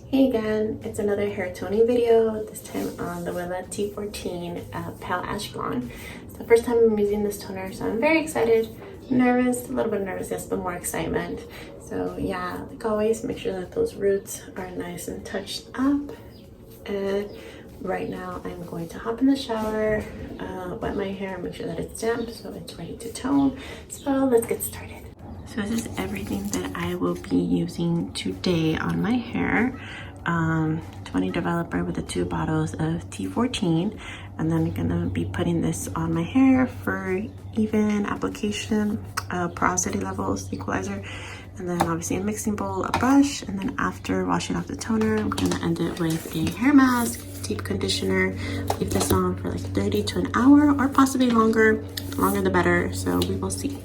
Hey again, it's another hair toning video, this time on the Wella T14 Pale Ash Blonde. It's the first time I'm using this toner, so I'm very excited, nervous, a little bit nervous, yes, but more excitement. So yeah, like always, make sure that those roots are nice and touched up. And right now I'm going to hop in the shower, wet my hair, make sure that it's damp so it's ready to tone. So let's get started. So this is everything that I will be using today on my hair. 20 developer with the 2 bottles of T14, and then I'm gonna be putting this on my hair for even application, porosity levels, equalizer, and then obviously a mixing bowl, a brush, and then after washing off the toner, I'm gonna end it with a hair mask, deep conditioner, leave this on for like 30 to an hour or possibly longer. The longer the better, so we will see.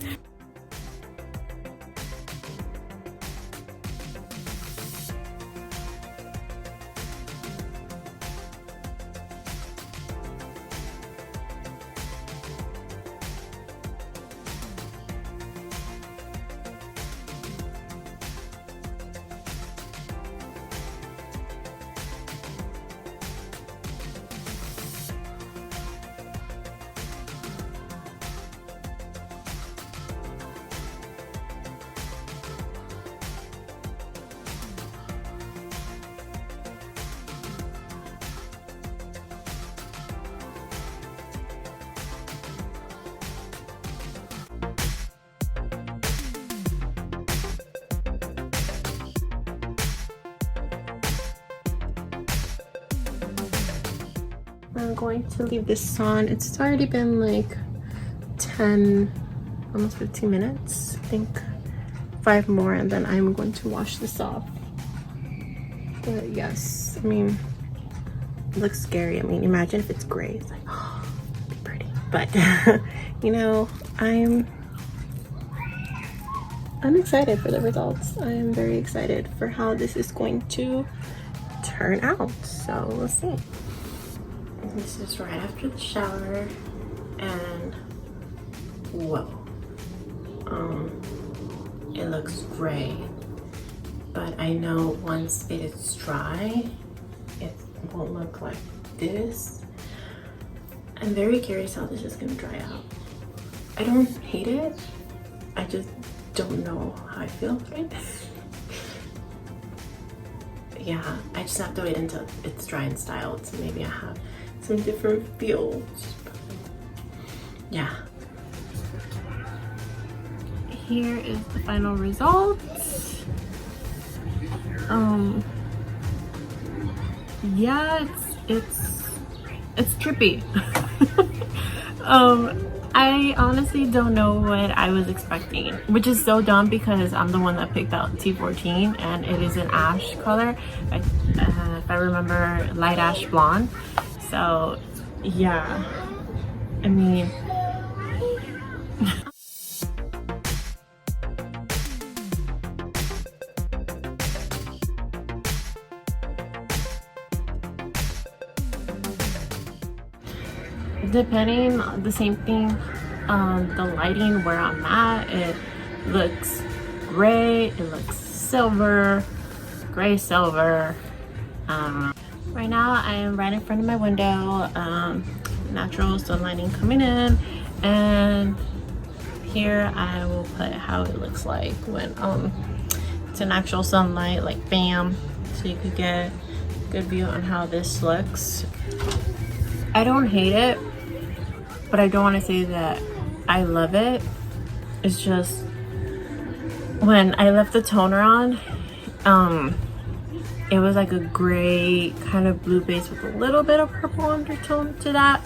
I'm going to leave this on. It's already been like 10, almost 15 minutes. I think 5 more and then I'm going to wash this off. But yes, I mean, it looks scary. I mean, imagine if it's gray. It's like, oh, it'd be pretty. But, you know, I'm excited for the results. I'm very excited for how this is going to turn out. So we'll see. This is right after the shower, and whoa, it looks gray, but I know once it is dry, it won't look like this. I'm very curious how this is gonna dry out. I don't hate it, I just don't know how I feel right. Yeah, I just have to wait until it's dry and styled, so maybe I have some different feels. Yeah. Here is the final result. Yeah, it's trippy. I honestly don't know what I was expecting, which is so dumb because I'm the one that picked out T14 and it is an ash color. If I remember, light ash blonde. So yeah, I mean, depending on the same thing, the lighting where I'm at, it looks gray, it looks silver, gray silver. Right now I am right in front of my window, natural sun lighting coming in, and here I will put how it looks like when it's an actual sunlight, like bam, so you could get a good view on how this looks. I don't hate it, but I don't want to say that I love it. It's just when I left the toner on, it was like a gray kind of blue base with a little bit of purple undertone to that,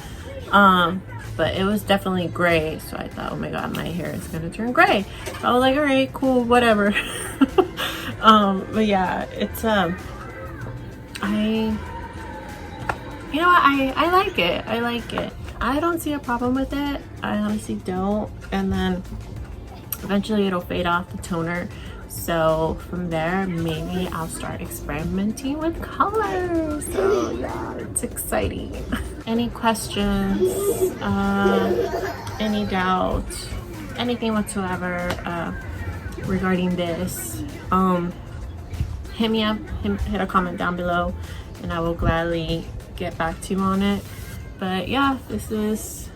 but it was definitely gray, so I thought, oh my god, my hair is gonna turn gray. So I was like, all right, cool, whatever. But yeah, it's I like it. I like it. I don't see a problem with it. I honestly don't. And then eventually it'll fade off the toner. So from there, maybe I'll start experimenting with colors. So yeah, it's exciting. Any questions, any doubt, anything whatsoever regarding this, hit me up, hit a comment down below, and I will gladly get back to you on it. But yeah, this is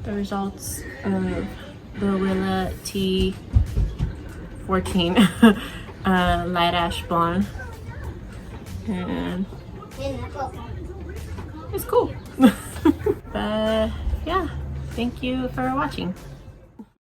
the results of the Wella T14 light ash blonde, and it's cool. But yeah, thank you for watching.